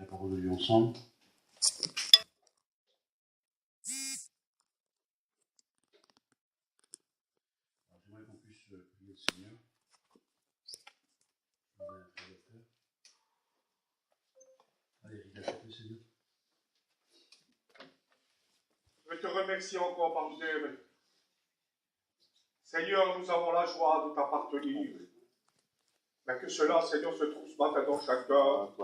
parole de Dieu ensemble. Alors, j'aimerais qu'on puisse prier le Seigneur. Allez, regarde le Seigneur. Je te remercie encore par Dieu. Seigneur, nous avons la joie de t'appartenir. Mais que cela, Seigneur, se trouve ce matin dans chaque cœur.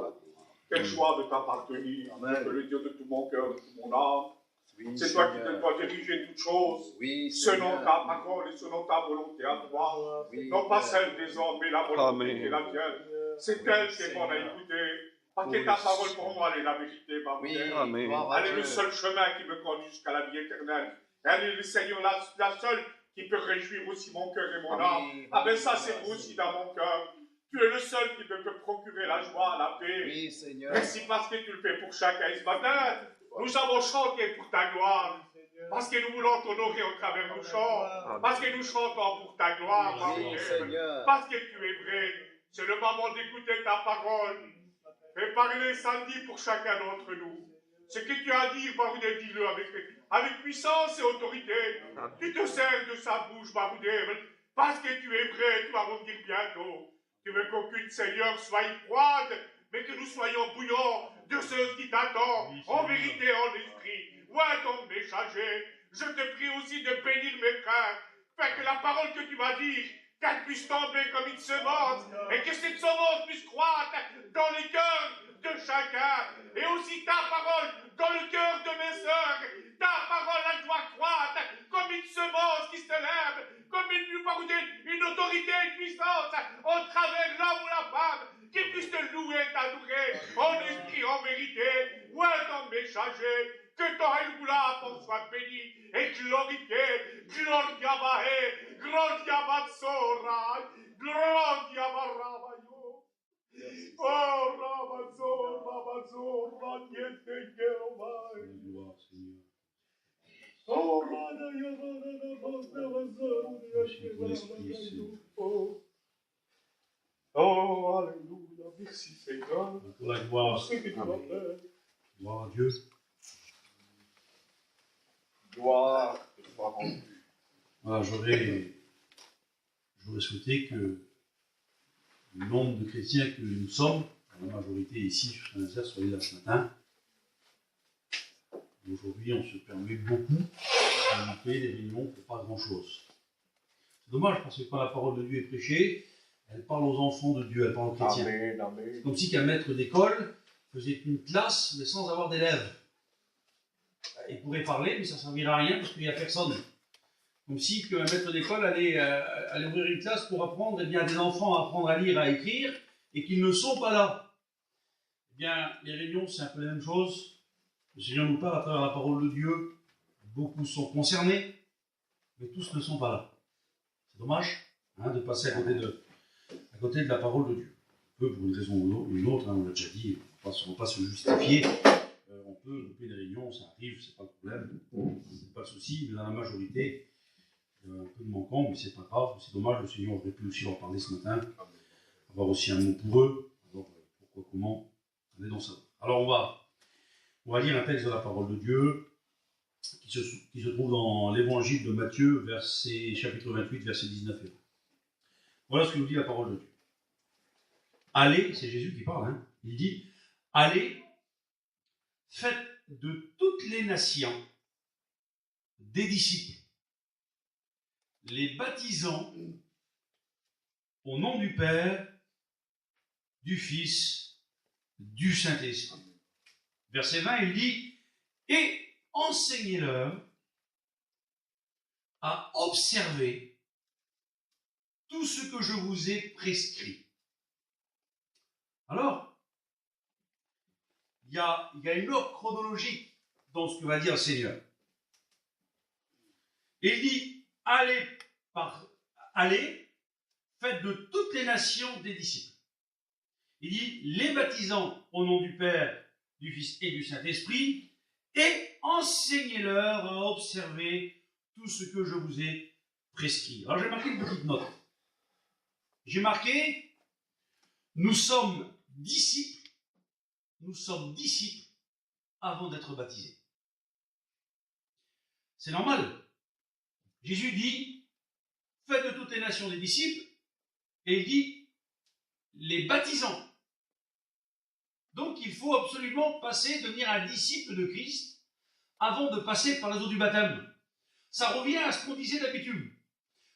Quelle joie de t'appartenir. Je peux le dire de tout mon cœur, de toute mon âme. Oui, c'est toi qui dois diriger toutes choses, oui, selon ta parole et selon ta volonté à toi. Oui, non pas celle des hommes, mais la volonté qui est la tienne. C'est elle qui est bonne à écouter. Parce que ta parole pour moi, elle est la vérité, ma mère. Elle est le seul chemin qui me conduit jusqu'à la vie éternelle. Elle est le Seigneur, la seule qui peut réjouir aussi mon cœur et mon âme. Ah ben ça, c'est vous aussi dans mon cœur. Tu es le seul qui peut me procurer la joie, la paix. Oui, Seigneur. Merci parce que tu le fais pour chacun. Et ce matin, nous avons chanté pour ta gloire. Parce que nous voulons t'honorer au travers nos chants. Parce que nous chantons pour ta gloire, oui, Seigneur. Parce que tu es vrai. C'est le moment d'écouter ta parole. Fais parler samedi pour chacun d'entre nous. Ce que tu as à dire, Baroudé, dis-le avec puissance et autorité. Tu te sers de sa bouche, Baroudé, parce que tu es vrai, tu vas revenir bientôt. Tu veux qu'aucune Seigneur soit froide, mais que nous soyons bouillants de ceux qui t'attendent, en vérité, en esprit. Ouais, ton messager, je te prie aussi de bénir mes frères, afin que la parole que tu vas dire, qu'elle puisse tomber comme une semence, et que cette semence puisse croître dans les cœurs de chacun, et aussi ta parole dans le cœur de mes sœurs. Ta parole, elle doit croître comme une semence qui se lève, comme une autorité et une puissance au travers l'homme ou la femme, qui puisse te louer, t'adorer, en esprit, en vérité. Ouais, ton messager, que ton Elgoula soit béni et glorifié. Gloria Bahe, Gloria Batsora, Gloria Barabayo. Oh, Rabazora, niente Geromai. Oh, oh, alléluia, merci Seigneur. Pour la gloire, ce que tu vas faire. gloire à Dieu. Gloire te soit rendue. Voilà, j'aurais souhaité que le nombre de chrétiens que nous sommes, la majorité ici, soyez là ce matin. Aujourd'hui, on se permet beaucoup de louper des réunions pour pas grand-chose. C'est dommage parce que quand la parole de Dieu est prêchée, elle parle aux enfants de Dieu, elle parle aux chrétiens. Amen, amen. C'est comme si qu'un maître d'école faisait une classe mais sans avoir d'élèves. Il pourrait parler, mais ça ne servira à rien parce qu'il n'y a personne. Comme si qu'un maître d'école allait ouvrir une classe pour apprendre à des enfants à apprendre à lire, à écrire, et qu'ils ne sont pas là. Eh bien, les réunions, c'est un peu la même chose. Le Seigneur nous parle à travers la parole de Dieu. Beaucoup sont concernés, mais tous ne sont pas là. C'est dommage de passer à côté de la parole de Dieu. On peut, pour une raison ou une autre, on l'a déjà dit, on ne va pas se justifier. On peut louper des réunions, ça arrive, c'est pas le problème, c'est pas le souci, mais dans la majorité, il y a un peu de manquant, mais c'est pas grave, c'est dommage, le Seigneur aurait pu aussi leur parler ce matin, avoir aussi un mot pour eux, alors pourquoi, comment, on est dans ça. Alors on va lire un texte de la parole de Dieu, qui se trouve dans l'évangile de Matthieu, chapitre 28, verset 19 et 20. Voilà ce que nous dit la parole de Dieu. Allez, c'est Jésus qui parle, il dit, allez, faites de toutes les nations des disciples, les baptisant au nom du Père, du Fils, du Saint-Esprit. Verset 20, il dit, et enseignez-leur à observer tout ce que je vous ai prescrit. Alors, il y a une ordre chronologique dans ce que va dire le Seigneur. Et il dit, allez, faites de toutes les nations des disciples. Il dit, les baptisant au nom du Père, du Fils et du Saint-Esprit, et enseignez-leur à observer tout ce que je vous ai prescrit. Alors j'ai marqué une petite note. J'ai marqué, nous sommes disciples, nous sommes disciples avant d'être baptisés. C'est normal. Jésus dit, faites de toutes les nations des disciples, et il dit, les baptisant. Donc il faut absolument devenir un disciple de Christ avant de passer par les eaux du baptême. Ça revient à ce qu'on disait d'habitude.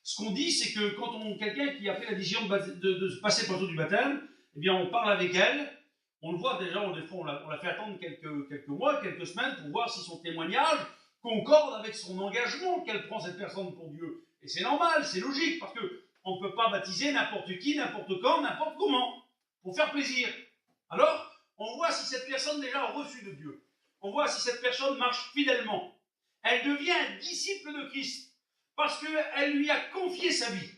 Ce qu'on dit, c'est que quand quelqu'un qui a fait la décision de passer par les eaux du baptême, eh bien on parle avec elle, on le voit déjà, des fois on l'a fait attendre quelques mois, quelques semaines pour voir si son témoignage concorde avec son engagement qu'elle prend cette personne pour Dieu. Et c'est normal, c'est logique, parce qu'on ne peut pas baptiser n'importe qui, n'importe quand, n'importe comment, pour faire plaisir. Alors, on voit si cette personne déjà a reçu de Dieu. On voit si cette personne marche fidèlement. Elle devient un disciple de Christ, parce qu'elle lui a confié sa vie.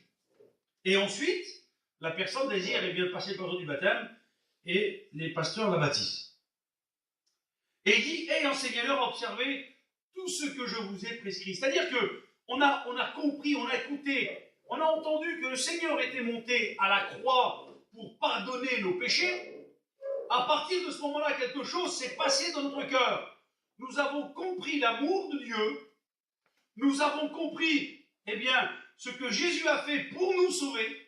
Et ensuite, la personne désire de passer par l'eau du baptême, et les pasteurs la baptisent. Et il dit, et enseignez-leur à observer tout ce que je vous ai prescrit. C'est-à-dire qu'on a compris, on a écouté, on a entendu que le Seigneur était monté à la croix pour pardonner nos péchés. À partir de ce moment-là, quelque chose s'est passé dans notre cœur. Nous avons compris l'amour de Dieu. Nous avons compris, ce que Jésus a fait pour nous sauver.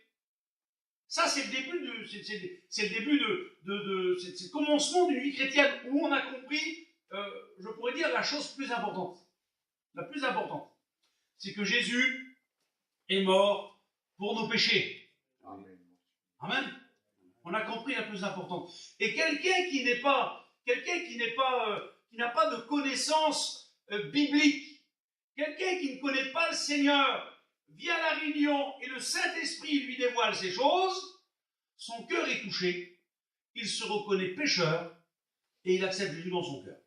Ça, c'est le début c'est le commencement d'une vie chrétienne où on a compris, je pourrais dire, la chose plus importante. La plus importante, c'est que Jésus est mort pour nos péchés. Amen. Amen. On a compris la plus importante. Et quelqu'un qui n'a pas de connaissance biblique, quelqu'un qui ne connaît pas le Seigneur, vient à la réunion et le Saint-Esprit lui dévoile ces choses, son cœur est touché, il se reconnaît pécheur et il accepte Jésus dans son cœur.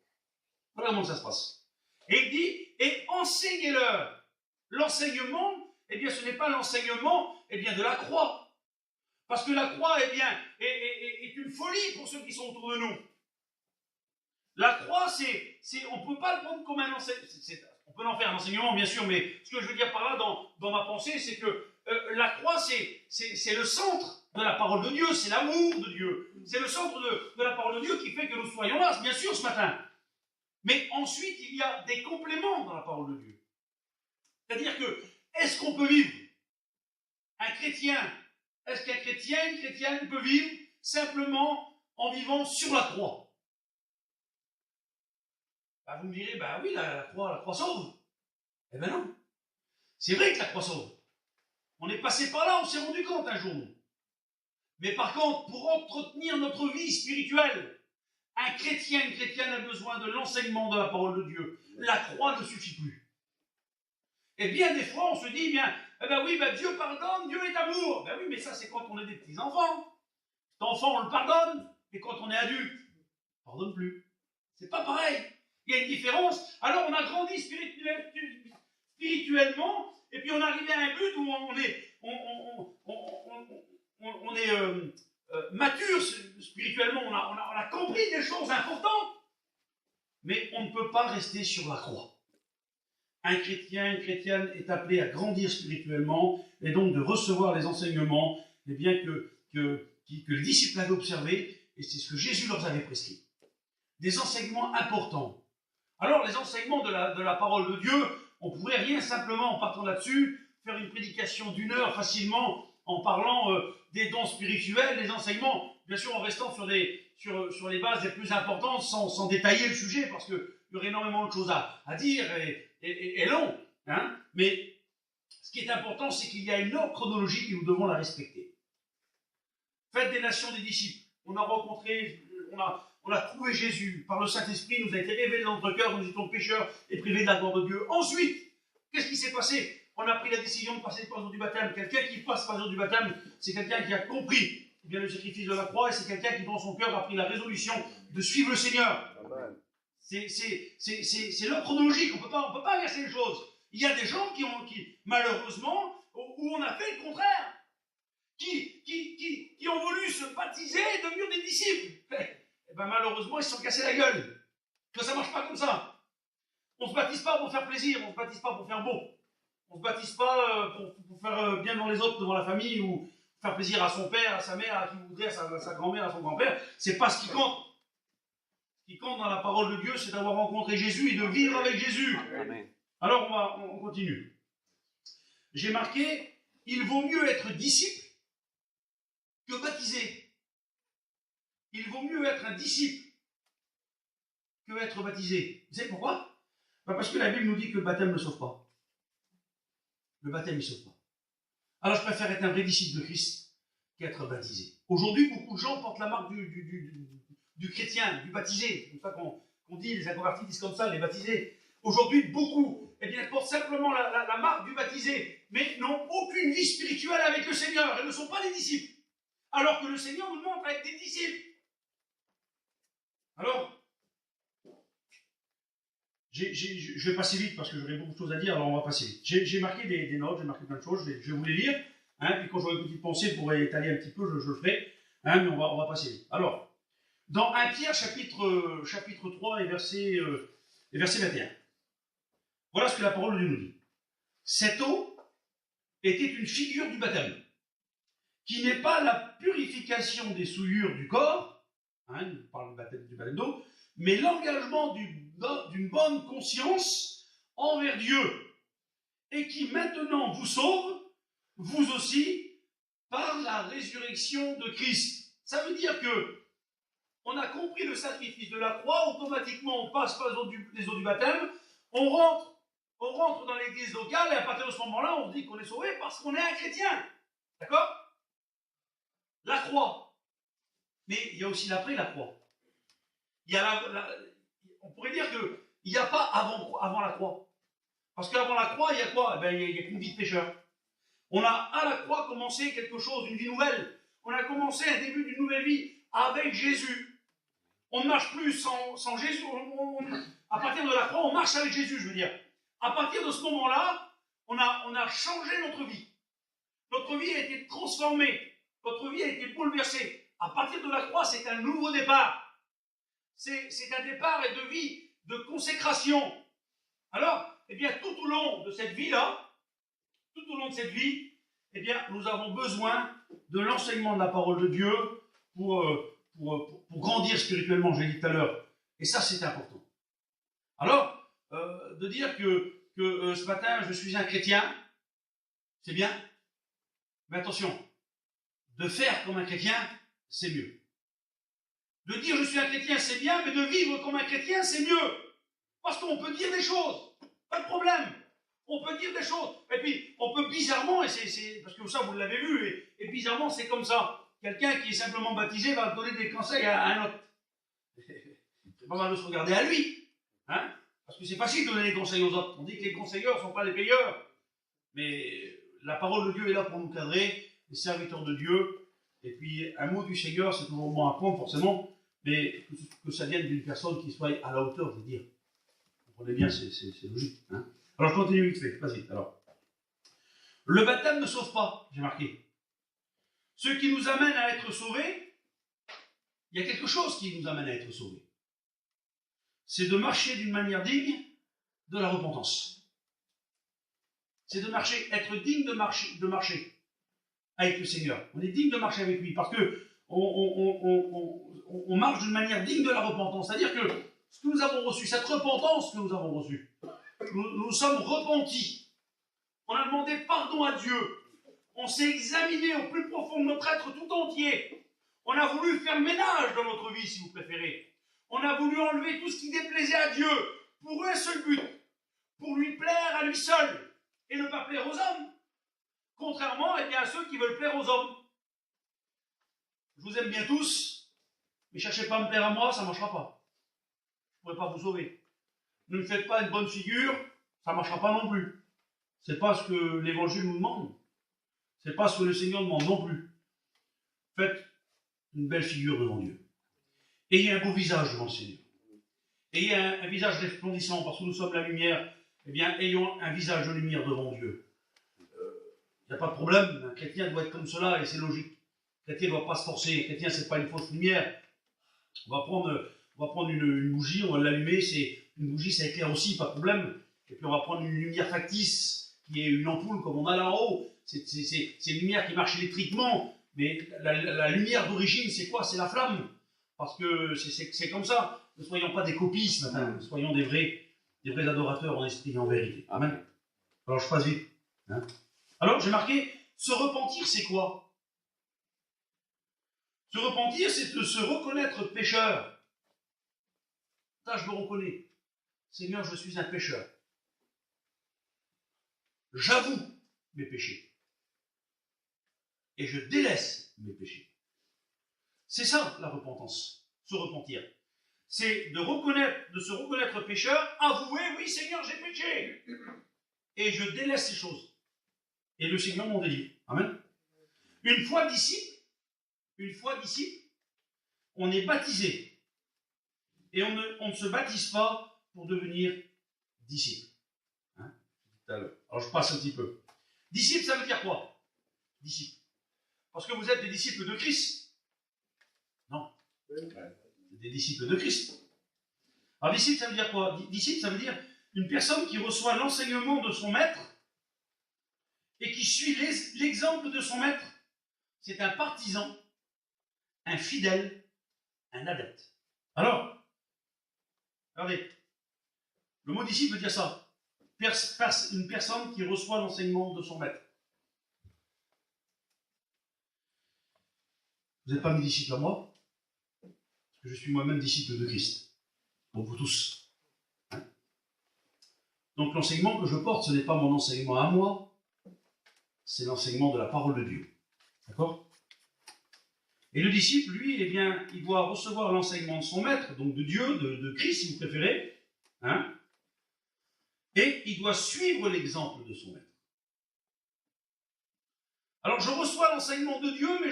Voilà comment ça se passe. Et il dit, et enseignez-leur. L'enseignement, ce n'est pas l'enseignement de la croix. Parce que la croix, est une folie pour ceux qui sont autour de nous. La croix, on ne peut pas le prendre comme un enseignement. On peut en faire un enseignement, bien sûr, mais ce que je veux dire par là, dans ma pensée, c'est que la croix, c'est le centre de la parole de Dieu, c'est l'amour de Dieu. C'est le centre de la parole de Dieu qui fait que nous soyons là, bien sûr, ce matin. Mais ensuite, il y a des compléments dans la parole de Dieu. C'est-à-dire que, est-ce qu'on peut vivre un chrétien, est-ce qu'un chrétien, une chrétienne peut vivre simplement en vivant sur la croix? Vous me direz, oui, la croix sauve. Eh bien non. C'est vrai que la croix sauve. On est passé par là, on s'est rendu compte un jour. Mais par contre, pour entretenir notre vie spirituelle, un chrétien, une chrétienne a besoin de l'enseignement de la parole de Dieu. La croix ne suffit plus. Et bien des fois, on se dit, Dieu pardonne, Dieu est amour. Oui, mais ça, c'est quand on est des petits-enfants. Cet enfant, on le pardonne. Et quand on est adulte, on ne pardonne plus. C'est pas pareil. Il y a une différence. Alors, on a grandi spirituellement, et puis on est arrivé à un but où on est mature spirituellement. On a compris des choses importantes. Mais on ne peut pas rester sur la croix. Un chrétien, une chrétienne est appelé à grandir spirituellement et donc de recevoir les enseignements que le disciple avait observés, et c'est ce que Jésus leur avait prescrit. Des enseignements importants. Alors, les enseignements de la parole de Dieu, on pourrait rien simplement, en partant là-dessus, faire une prédication d'1 heure facilement en parlant des dons spirituels, des enseignements, bien sûr en restant sur les bases les plus importantes, sans détailler le sujet, parce qu'il y aurait énormément de choses à dire et long. Hein. Mais ce qui est important, c'est qu'il y a une ordre chronologique et nous devons la respecter. Faites des nations des disciples. On a rencontré, on a trouvé Jésus par le Saint-Esprit, nous a été révélé dans notre cœur, nous étions pécheurs et privés de la gloire de Dieu. Ensuite, qu'est-ce qui s'est passé? On a pris la décision de passer par l'eau du baptême. Quelqu'un qui passe par l'eau du baptême, c'est quelqu'un qui a compris le sacrifice de la croix, et c'est quelqu'un qui, dans son cœur, a pris la résolution de suivre le Seigneur. C'est l'ordre chronologique, on ne peut pas inverser les choses. Il y a des gens qui malheureusement, où on a fait le contraire, qui ont voulu se baptiser et devenir des disciples. Malheureusement, ils se sont cassés la gueule. Ça ne marche pas comme ça. On ne se baptise pas pour faire plaisir, on ne se baptise pas pour faire beau. On ne se baptise pas pour faire bien devant les autres, devant la famille, ou faire plaisir à son père, à sa mère, à qui voudrait, à sa grand-mère, à son grand-père. C'est pas ce qui compte. qui compte dans la parole de Dieu, c'est d'avoir rencontré Jésus et de vivre avec Jésus. Amen. Alors on continue. J'ai marqué, il vaut mieux être disciple que baptisé. Il vaut mieux être un disciple que être baptisé. Vous savez pourquoi? Parce que la Bible nous dit que le baptême ne sauve pas. Le baptême ne sauve pas. Alors je préfère être un vrai disciple de Christ qu'être baptisé. Aujourd'hui, beaucoup de gens portent la marque du chrétien, du baptisé. C'est comme ça qu'on dit, les inconvertis disent comme ça, les baptisés. Aujourd'hui, beaucoup portent simplement la marque du baptisé, mais n'ont aucune vie spirituelle avec le Seigneur et ne sont pas des disciples. Alors que le Seigneur nous demande d'être des disciples. Alors, je vais passer vite parce que j'aurai beaucoup de choses à dire, alors on va passer vite. J'ai marqué des notes, j'ai marqué plein de choses, je vais vous les lire, puis quand j'aurai une petite pensée pour étaler un petit peu, je le ferai, mais on va passer vite. Alors, dans 1 Pierre chapitre 3 et verset 21, voilà ce que la parole de Dieu nous dit. Cette eau était une figure du baptême, qui n'est pas la purification des souillures du corps, il parle du baptême d'eau, mais l'engagement d'une bonne conscience envers Dieu, et qui maintenant vous sauve, vous aussi, par la résurrection de Christ. Ça veut dire que on a compris le sacrifice de la croix, automatiquement on passe par les eaux du baptême, on rentre dans l'église locale, et à partir de ce moment-là, on se dit qu'on est sauvé parce qu'on est un chrétien. D'accord? La croix. Mais il y a aussi l'après la croix. Il y a on pourrait dire qu'il n'y a pas avant la croix. Parce qu'avant la croix, il y a quoi? Il y a qu'une vie de pécheur. On a à la croix commencé quelque chose, une vie nouvelle. On a commencé un début d'une nouvelle vie avec Jésus. On ne marche plus sans Jésus. À partir de la croix, on marche avec Jésus, je veux dire. À partir de ce moment-là, on a changé notre vie. Notre vie a été transformée. Notre vie a été bouleversée. À partir de la croix, c'est un nouveau départ. C'est un départ et de vie, de consécration. Alors, tout au long de cette vie-là, nous avons besoin de l'enseignement de la parole de Dieu pour grandir spirituellement, je l'ai dit tout à l'heure. Et ça, c'est important. Alors, de dire que ce matin, je suis un chrétien, c'est bien. Mais attention, de faire comme un chrétien, c'est mieux. De dire je suis un chrétien, c'est bien, mais de vivre comme un chrétien, c'est mieux. Parce qu'on peut dire des choses, pas de problème. On peut dire des choses. Et puis, on peut bizarrement, parce que ça, vous l'avez vu, et bizarrement, c'est comme ça. Quelqu'un qui est simplement baptisé va donner des conseils à un autre. C'est pas mal de se regarder à lui. Parce que c'est facile de donner des conseils aux autres. On dit que les conseilleurs ne sont pas les payeurs. Mais la parole de Dieu est là pour nous cadrer, les serviteurs de Dieu. Et puis, un mot du Seigneur, c'est toujours bon à prendre, forcément, mais que ça vienne d'une personne qui soit à la hauteur, je veux dire. Vous comprenez bien, c'est logique. Alors, je continue vite fait. Vas-y, alors. Le baptême ne sauve pas, j'ai marqué. Ce qui nous amène à être sauvés, il y a quelque chose qui nous amène à être sauvés. C'est de marcher d'une manière digne de la repentance. C'est de marcher, être digne de marcher avec le Seigneur. On est digne de marcher avec lui parce que on marche d'une manière digne de la repentance. C'est-à-dire que ce que nous avons reçu, cette repentance que nous avons reçue, nous sommes repentis. On a demandé pardon à Dieu. On s'est examiné au plus profond de notre être tout entier. On a voulu faire ménage dans notre vie, si vous préférez. On a voulu enlever tout ce qui déplaisait à Dieu pour un seul but, pour lui plaire à lui seul et ne pas plaire aux hommes. Contrairement à ceux qui veulent plaire aux hommes. Je vous aime bien tous, mais cherchez pas à me plaire à moi, ça ne marchera pas. Je ne pourrai pas vous sauver. Ne me faites pas une bonne figure, ça ne marchera pas non plus. Ce n'est pas ce que l'Évangile nous demande. Ce n'est pas ce que le Seigneur demande non plus. Faites une belle figure devant Dieu. Ayez un beau visage devant le Seigneur. Ayez un visage resplendissant, parce que nous sommes la lumière. Eh bien, ayons un visage de lumière devant Dieu. Il n'y a pas de problème. Un chrétien doit être comme cela, et c'est logique. Un chrétien ne doit pas se forcer. Un chrétien, ce n'est pas une fausse lumière. On va prendre une bougie, on va l'allumer. Une bougie, ça éclaire aussi, pas de problème. Et puis on va prendre une lumière factice, qui est une ampoule comme on a là en haut. C'est une lumière qui marche électriquement. Mais la lumière d'origine, c'est quoi? C'est la flamme. parce que c'est comme ça. Ne soyons pas des copies ce matin, soyons des vrais adorateurs en esprit et en vérité. Amen. Alors je passe vite. Hein. Alors j'ai marqué, se repentir c'est quoi? Se repentir c'est de se reconnaître pécheur. Ça je me reconnais. Seigneur, je suis un pécheur. J'avoue mes péchés. Et je délaisse mes péchés. C'est ça la repentance, se repentir. C'est de se reconnaître pécheur, avouer, oui Seigneur, j'ai péché. Et je délaisse ces choses. Et le Seigneur m'en délivre. Amen. Une fois disciple, on est baptisé. Et on ne se baptise pas pour devenir disciple. Hein? Alors je passe un petit peu. Disciple, ça veut dire quoi? Disciple. Parce que vous êtes des disciples de Christ. Non. Des disciples de Christ. Alors disciple, ça veut dire quoi? Disciple, ça veut dire une personne qui reçoit l'enseignement de son maître et qui suit l'exemple de son maître. C'est un partisan, un fidèle, un adepte. Alors, regardez, le mot disciple veut dire ça. Une personne qui reçoit l'enseignement de son maître. Vous n'êtes pas mes disciples à moi, parce que je suis moi-même disciple de Christ. Pour vous tous. Hein? Donc l'enseignement que je porte, ce n'est pas mon enseignement à moi, c'est l'enseignement de la parole de Dieu. D'accord? Et le disciple, lui, eh bien, il doit recevoir l'enseignement de son maître, donc de Dieu, de Christ, si vous préférez, hein? Et il doit suivre l'exemple de son maître. Alors je reçois l'enseignement de Dieu, mais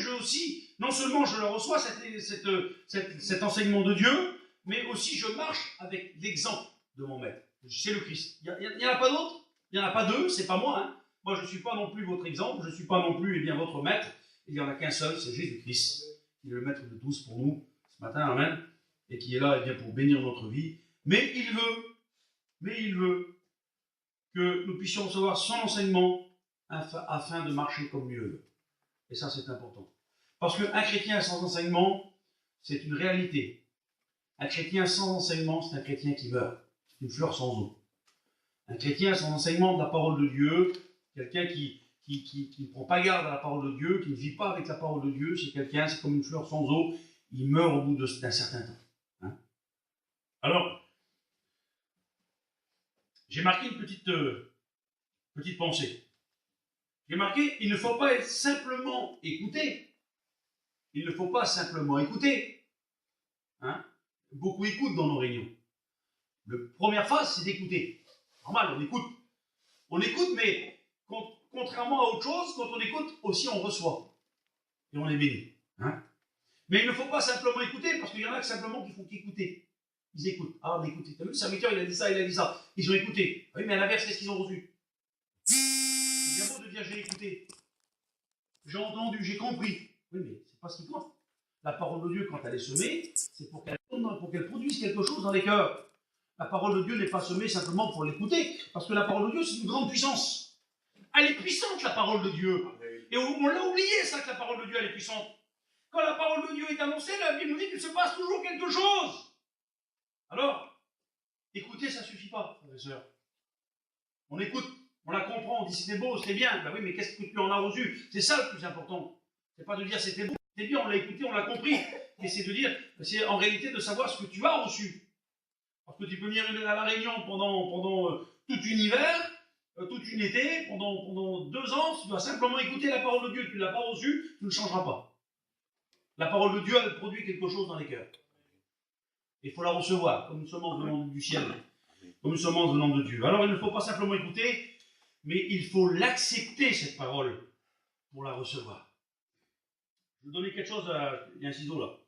non seulement je le reçois, cet enseignement de Dieu, mais aussi je marche avec l'exemple de mon maître. C'est le Christ. Il n'y en a pas d'autre, il n'y en a pas deux, c'est pas moi. Hein. Moi je ne suis pas non plus votre exemple, je ne suis pas non plus votre maître. Il n'y en a qu'un seul, c'est Jésus-Christ. Il est le maître de tous pour nous ce matin, amen, et qui est là bien, pour bénir notre vie. Mais il veut que nous puissions recevoir son enseignement afin de marcher comme lui le veut. Et ça, c'est important. Parce qu'un chrétien sans enseignement, c'est une réalité. Un chrétien sans enseignement, c'est un chrétien qui meurt. C'est une fleur sans eau. Un chrétien sans enseignement de la parole de Dieu, quelqu'un qui ne prend pas garde à la parole de Dieu, qui ne vit pas avec la parole de Dieu, c'est comme une fleur sans eau, il meurt au bout d'un certain temps. Hein? Alors, j'ai marqué une petite pensée. J'ai marqué, il ne faut pas simplement écouter. Il ne faut pas simplement écouter. Hein? Beaucoup écoutent dans nos réunions. La première phase, c'est d'écouter. Normal, on écoute. On écoute, mais contrairement à autre chose, quand on écoute, aussi on reçoit. Et on est béni. Hein? Mais il ne faut pas simplement écouter, parce qu'il y en a que simplement qui font qu'écouter. Ils écoutent. Ah, on écoute. T'as vu, le serviteur, il a dit ça, il a dit ça. Ils ont écouté. Oui, mais à l'inverse, qu'est-ce qu'ils ont reçu? C'est bien beau de dire j'ai écouté. J'ai entendu, j'ai compris. Oui, mais c'est pas ce qui compte. La parole de Dieu, quand elle est semée, c'est pour qu'elle produise quelque chose dans les cœurs. La parole de Dieu n'est pas semée simplement pour l'écouter, parce que la parole de Dieu, c'est une grande puissance. Elle est puissante, la parole de Dieu. Et on l'a oublié, ça, que la parole de Dieu, elle est puissante. Quand la parole de Dieu est annoncée, la Bible nous dit qu'il se passe toujours quelque chose. Alors, écouter, ça ne suffit pas, frères et sœurs. On écoute, on la comprend, on dit c'était beau, c'était bien. Ben oui, mais qu'est-ce que tu en as reçu? C'est ça le plus important. C'est pas de dire c'était beau, c'était bien, on l'a écouté, on l'a compris. Et c'est de dire, c'est en réalité de savoir ce que tu as reçu. Parce que tu peux venir à la Réunion pendant tout un hiver, tout un été, pendant 2 ans, tu dois simplement écouter la parole de Dieu. Tu ne l'as pas reçue, tu ne changeras pas. La parole de Dieu, elle produit quelque chose dans les cœurs. Il faut la recevoir, comme une semence venant du ciel, comme une semence venant de Dieu. Alors il ne faut pas simplement écouter, mais il faut l'accepter, cette parole, pour la recevoir. Je vais donner quelque chose il y a un ciseau là.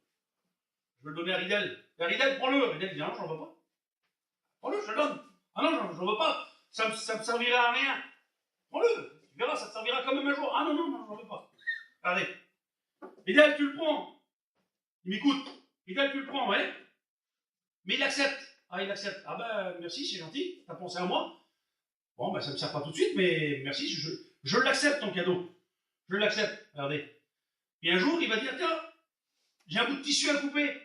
Je vais le donner à Ridel. Ridel, prends-le. Ridel dit, non, je n'en veux pas. Prends-le, je le donne. Ah non, je n'en veux pas. Ça ne me servira à rien. Prends-le. Tu verras, ça te servira quand même un jour. Ah non, je n'en veux pas. Regardez. Ridel, tu le prends. Il m'écoute. Ridel, tu le prends, ouais. Mais il accepte. Ah, il accepte. Ah ben, merci, c'est gentil. T'as pensé à moi. Bon, ben, ça ne me sert pas tout de suite, mais merci, je l'accepte, ton cadeau. Je l'accepte. Regardez. Et un jour, il va dire, tiens, j'ai un bout de tissu à couper.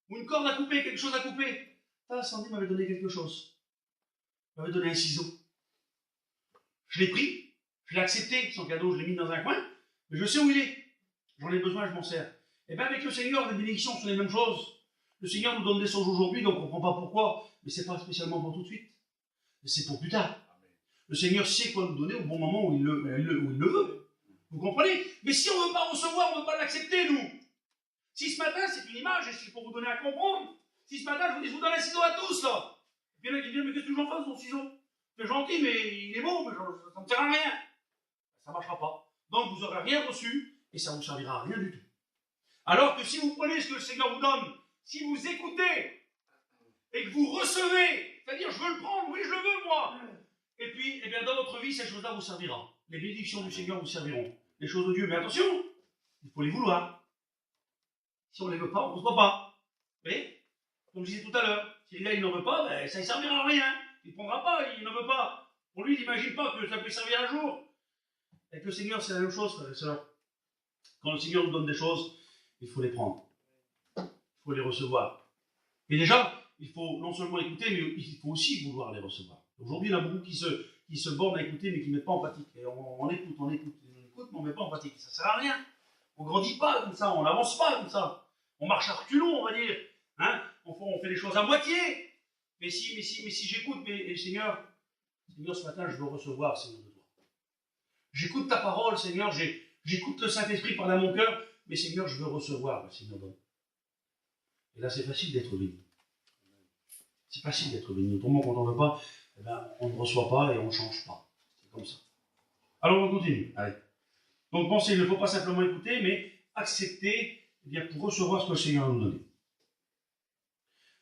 ou une corde à couper, quelque chose à couper. Ah, Sandy m'avait donné quelque chose. Il m'avait donné un ciseau. Je l'ai pris, je l'ai accepté, son cadeau, je l'ai mis dans un coin, mais je sais où il est. J'en ai besoin, je m'en sers. Et bien avec le Seigneur, les bénédictions sont les mêmes choses. Le Seigneur nous donne des choses aujourd'hui, donc on ne comprend pas pourquoi, mais ce n'est pas spécialement pour tout de suite. Mais c'est pour plus tard. Le Seigneur sait quoi nous donner au bon moment où il le veut. Vous comprenez? Mais si on ne veut pas recevoir, on ne veut pas l'accepter, nous. Si ce matin, c'est une image, et c'est pour vous donner à comprendre, si ce matin, je vous donne un ciseau à tous, là. Il y en a qui disent, mais qu'est-ce que j'en fais, son ciseau? C'est gentil, mais il est beau, mais ça ne me sert à rien. Ça ne marchera pas. Donc, vous n'aurez rien reçu, et ça ne vous servira à rien du tout. Alors que si vous prenez ce que le Seigneur vous donne, si vous écoutez, et que vous recevez, c'est-à-dire, je veux le prendre, oui, je le veux, moi. Et puis, eh bien, dans votre vie, ces choses-là vous serviront. Les bénédictions du Seigneur vous serviront. Les choses de Dieu, mais attention, il faut les vouloir. Si on ne les veut pas, on ne reçoit pas. Vous voyez? Comme je disais tout à l'heure, si le gars il n'en veut pas, ben, ça ne servira à rien. Il ne prendra pas, il n'en veut pas. Pour lui, il n'imagine pas que ça peut servir un jour. Avec le Seigneur, c'est la même chose, frères et sœurs. Quand le Seigneur nous donne des choses, il faut les prendre. Il faut les recevoir. Et déjà, il faut non seulement écouter, mais il faut aussi vouloir les recevoir. Aujourd'hui, il y en a beaucoup qui se bornent à écouter, mais qui ne mettent pas en pratique. Et on écoute, mais on ne met pas en pratique. Ça ne sert à rien. On ne grandit pas comme ça, on n'avance pas comme ça. On marche à reculons, on va dire. Hein, on fait les choses à moitié. Mais si j'écoute, mais Seigneur, ce matin, je veux recevoir, Seigneur, de toi. J'écoute ta parole, Seigneur, j'écoute le Saint-Esprit parler à mon cœur, mais Seigneur, je veux recevoir, Seigneur. Et là, c'est facile d'être béni. C'est facile d'être béni. Autrement, quand on ne veut pas, eh ben, on ne reçoit pas et on ne change pas. C'est comme ça. Alors, on continue. Allez. Donc, pensez, il ne faut pas simplement écouter, mais accepter, eh bien, pour recevoir ce que le Seigneur nous donne.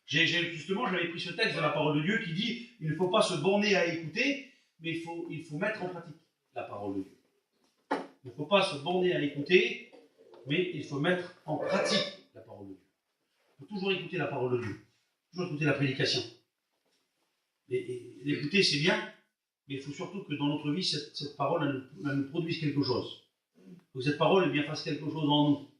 Justement, j'avais pris ce texte de la parole de Dieu qui dit il ne faut pas se borner à écouter, mais il faut mettre en pratique la parole de Dieu. Il ne faut pas se borner à écouter, mais il faut mettre en pratique la parole de Dieu. Il faut toujours écouter la parole de Dieu, toujours écouter la prédication. Et l'écouter, c'est bien, mais il faut surtout que dans notre vie, cette parole elle nous produise quelque chose. Que cette parole eh bien, fasse quelque chose en nous.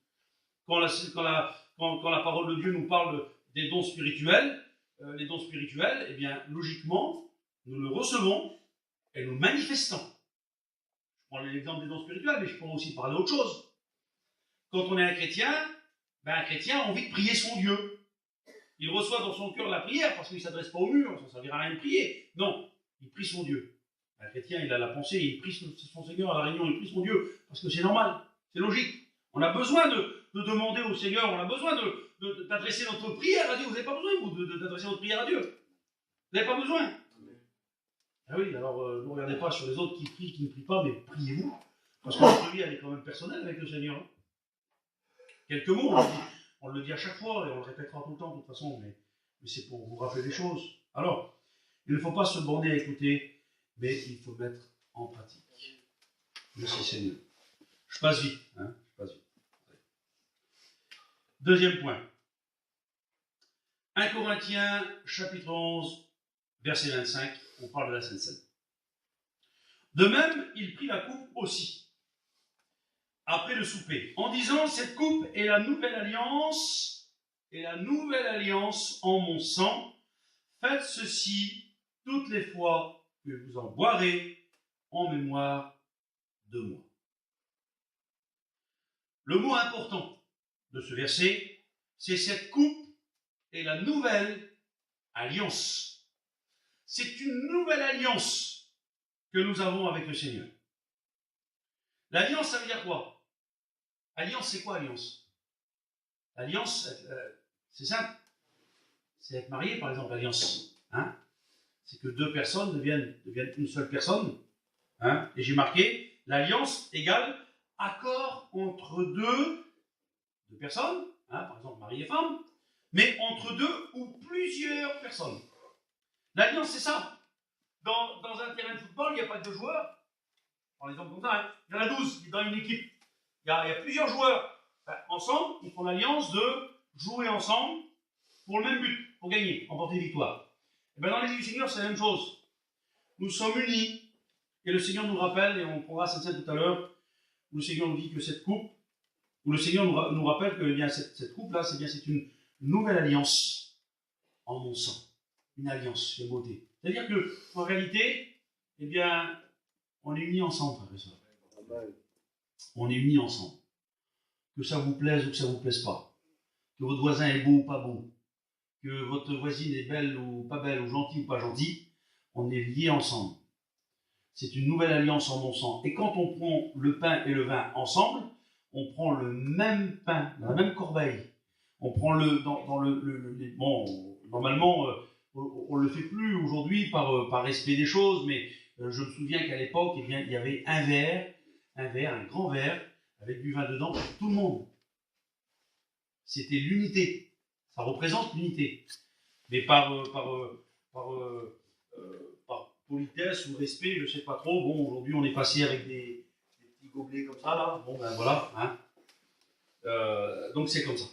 Quand la parole de Dieu nous parle des dons spirituels, eh bien, logiquement, nous le recevons et nous manifestons. Je prends l'exemple des dons spirituels, mais je pourrais aussi parler d'autre chose. Quand on est un chrétien a envie de prier son Dieu. Il reçoit dans son cœur la prière parce qu'il ne s'adresse pas au mur, ça ne servira à rien de prier. Non, il prie son Dieu. Un chrétien, il a la pensée, il prie son Seigneur à la réunion, il prie son Dieu, parce que c'est normal, c'est logique. On a besoin de demander au Seigneur, on a besoin d'adresser notre prière à Dieu. Vous n'avez pas besoin, vous, d'adresser votre prière à Dieu. Vous n'avez pas besoin. Ah oui, alors ne regardez pas sur les autres qui prient, qui ne prient pas, mais priez-vous. Parce que votre vie, elle est quand même personnelle avec le Seigneur. Quelques mots, on le dit à chaque fois, et on le répétera tout le temps de toute façon, mais c'est pour vous rappeler des choses. Alors, il ne faut pas se borner à écouter, mais il faut mettre en pratique. Merci Seigneur. Je passe vite, hein, je passe vite. Deuxième point. 1 Corinthiens, chapitre 11, verset 25, on parle de la Sainte Seine. De même, il prit la coupe aussi, après le souper, en disant, cette coupe est la nouvelle alliance en mon sang. Faites ceci toutes les fois que vous en boirez en mémoire de moi. Le mot important de ce verset, c'est cette coupe est la nouvelle alliance. C'est une nouvelle alliance que nous avons avec le Seigneur. L'alliance, ça veut dire quoi? Alliance, c'est quoi alliance? Alliance, c'est simple. C'est être marié, par exemple, alliance. Hein? C'est que deux personnes deviennent une seule personne. Hein? Et j'ai marqué, l'alliance égale accord entre deux personnes, hein, par exemple mari et femme, mais entre deux ou plusieurs personnes. L'alliance, c'est ça. Dans un terrain de football, il n'y a pas que deux joueurs. Par exemple, comme ça, hein. Il y en a 12 dans une équipe. Il y a plusieurs joueurs. Enfin, ensemble, ils font l'alliance de jouer ensemble pour le même but, pour gagner, remporter une victoire. Et bien dans l'Église du Seigneur, c'est la même chose. Nous sommes unis, et le Seigneur nous rappelle, et on prendra cette scène tout à l'heure, où le Seigneur nous dit que cette coupe, où le Seigneur nous rappelle que eh bien, cette coupe-là, c'est une nouvelle alliance en mon sang. Une alliance, c'est beauté. C'est-à-dire qu'en réalité, eh bien, on est unis ensemble, frère et sœur. On est unis ensemble. Que ça vous plaise ou que ça ne vous plaise pas. Que votre voisin est beau ou pas beau. Que votre voisine est belle ou pas belle, ou gentille ou pas gentille. On est liés ensemble. C'est une nouvelle alliance en mon sang. Et quand on prend le pain et le vin ensemble, on prend le même pain, dans la même corbeille. On prend bon, normalement, on ne le fait plus aujourd'hui par respect des choses, mais je me souviens qu'à l'époque, eh bien, il y avait un grand verre, avec du vin dedans pour tout le monde. C'était l'unité. Ça représente l'unité. Mais par politesse ou respect, je ne sais pas trop. Bon, aujourd'hui, on est passé avec des petits gobelets comme ça, là. Bon, ben voilà. Hein. Donc, c'est comme ça.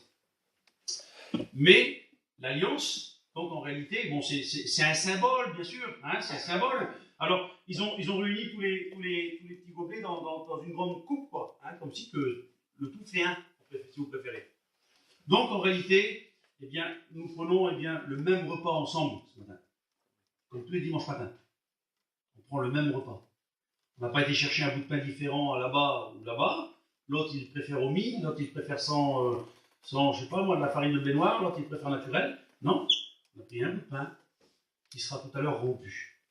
Mais l'alliance, donc en réalité, bon, c'est un symbole, bien sûr. Hein, c'est un symbole. Alors, ils ont réuni tous les petits gobelets dans une grande coupe, quoi. Hein, comme si que le tout fait un, si vous préférez. Donc, en réalité, eh bien, nous prenons le même repas ensemble ce matin. Comme tous les dimanches matins. On prend le même repas. On n'a pas été chercher un bout de pain différent là-bas ou là-bas. L'autre, il préfère au mie. L'autre, il préfère sans, je sais pas moi, de la farine de blé noir. L'autre, il préfère naturel. Non. On a pris un bout de pain qui sera tout à l'heure rompu.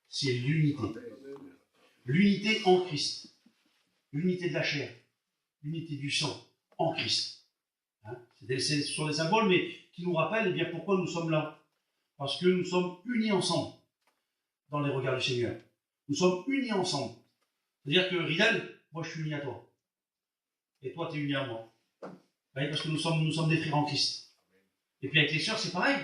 C'est l'unité. L'unité en Christ. L'unité de la chair. L'unité du sang en Christ. Hein, ce sont des symboles, mais qui nous rappellent eh bien, pourquoi nous sommes là. Parce que nous sommes unis ensemble dans les regards du Seigneur. Nous sommes unis ensemble. C'est-à-dire que Ridel, moi je suis uni à toi. Et toi tu es uni à moi. Oui, parce que nous sommes des frères en Christ. Et puis avec les sœurs, c'est pareil.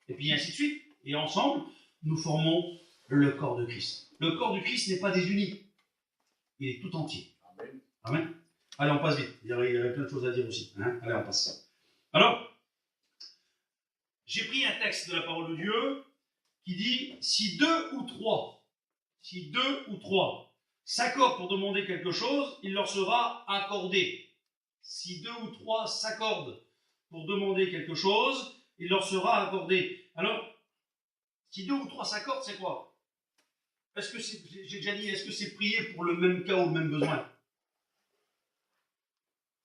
Et puis ainsi de suite. Et ensemble, nous formons le corps de Christ. Le corps du Christ n'est pas désuni. Il est tout entier. Amen. Amen. Allez, on passe vite. Il y avait plein de choses à dire aussi. Hein, allez, on passe. Alors, j'ai pris un texte de la parole de Dieu qui dit « Si deux ou trois s'accordent pour demander quelque chose, il leur sera accordé. » Si deux ou trois s'accordent pour demander quelque chose, il leur sera accordé. Alors, si deux ou trois s'accordent, c'est quoi? Est-ce que c'est, j'ai déjà dit, est-ce que c'est prier pour le même cas ou le même besoin?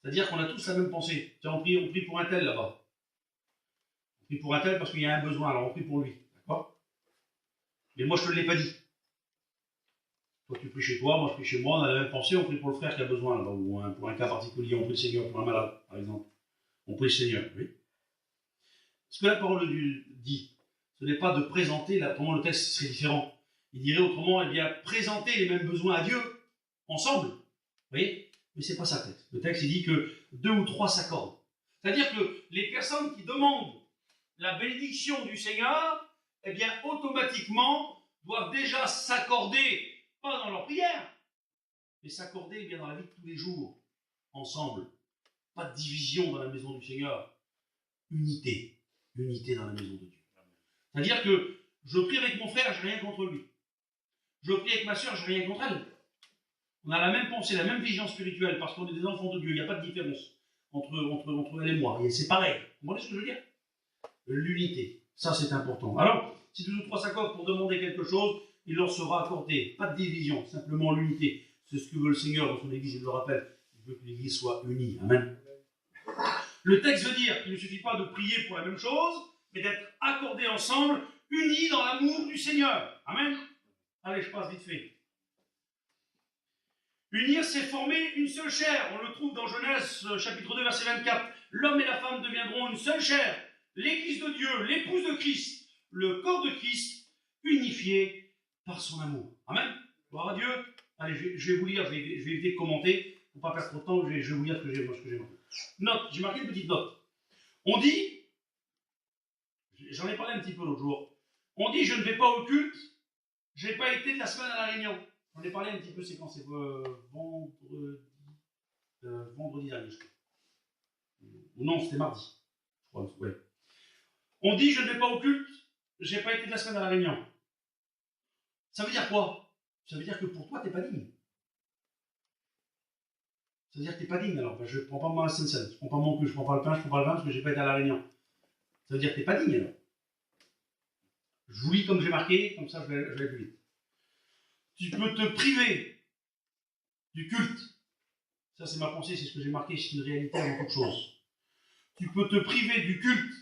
C'est-à-dire qu'on a tous la même pensée. Tiens, on prie pour un tel là-bas. On prie pour un tel parce qu'il y a un besoin, alors on prie pour lui. D'accord? Mais moi, je ne te l'ai pas dit. Toi, tu pries chez toi, moi, je prie chez moi, on a la même pensée, on prie pour le frère qui a besoin, là-bas, ou pour un cas particulier, on prie le Seigneur pour un malade, par exemple. On prie le Seigneur, oui. Ce que la parole de Dieu dit, ce n'est pas de présenter, autrement le texte serait différent. Il dirait autrement, eh bien, présenter les mêmes besoins à Dieu, ensemble. Vous voyez? Mais ce n'est pas ça le texte. Le texte, il dit que deux ou trois s'accordent. C'est-à-dire que les personnes qui demandent la bénédiction du Seigneur, eh bien, automatiquement, doivent déjà s'accorder, pas dans leur prière, mais s'accorder eh bien dans la vie de tous les jours, ensemble. Pas de division dans la maison du Seigneur. Unité. Unité dans la maison de Dieu. C'est-à-dire que je prie avec mon frère, je n'ai rien contre lui. Je prie avec ma soeur, je n'ai rien contre elle. On a la même pensée, la même vision spirituelle, parce qu'on est des enfants de Dieu. Il n'y a pas de différence entre elle et moi. Et c'est pareil. Vous comprenez ce que je veux dire? L'unité. Ça, c'est important. Alors, si deux ou trois s'accordent pour demander quelque chose, il leur sera accordé. Pas de division, simplement l'unité. C'est ce que veut le Seigneur dans son Église, je le rappelle. Il veut que l'Église soit unie. Amen. Le texte veut dire qu'il ne suffit pas de prier pour la même chose, mais d'être accordés ensemble, unis dans l'amour du Seigneur. Amen. Allez, je passe vite fait. Unir, c'est former une seule chair. On le trouve dans Genèse, chapitre 2, verset 24. L'homme et la femme deviendront une seule chair. L'Église de Dieu, l'épouse de Christ, le corps de Christ, unifié par son amour. Amen. Gloire à Dieu. Allez, je vais vous lire, je vais éviter de commenter. Pour ne pas perdre trop de temps, je vais vous lire ce que j'ai marqué. Note, j'ai marqué une petite note. On dit, j'en ai parlé un petit peu l'autre jour, on dit je ne vais pas au culte, je n'ai pas été de la semaine à la réunion. J'en ai parlé un petit peu, c'est quand c'est vendredi dernier, je crois. Ou non, c'était mardi. Je crois, ouais. On dit je ne vais pas au culte, je n'ai pas été de la semaine à la réunion. Ça veut dire quoi? Ça veut dire que pour toi, tu n'es pas digne. Ça veut dire que tu n'es pas digne alors. Je ne prends pas ma scène, je ne prends pas mon cul, je ne prends pas le pain, je ne prends pas le vin parce que je n'ai pas été à la réunion. Ça veut dire que tu n'es pas digne alors. Je vous lis comme j'ai marqué, comme ça je vais plus vite. Tu peux te priver du culte. Ça c'est ma pensée, c'est ce que j'ai marqué, c'est une réalité avant toute chose. Tu peux te priver du culte.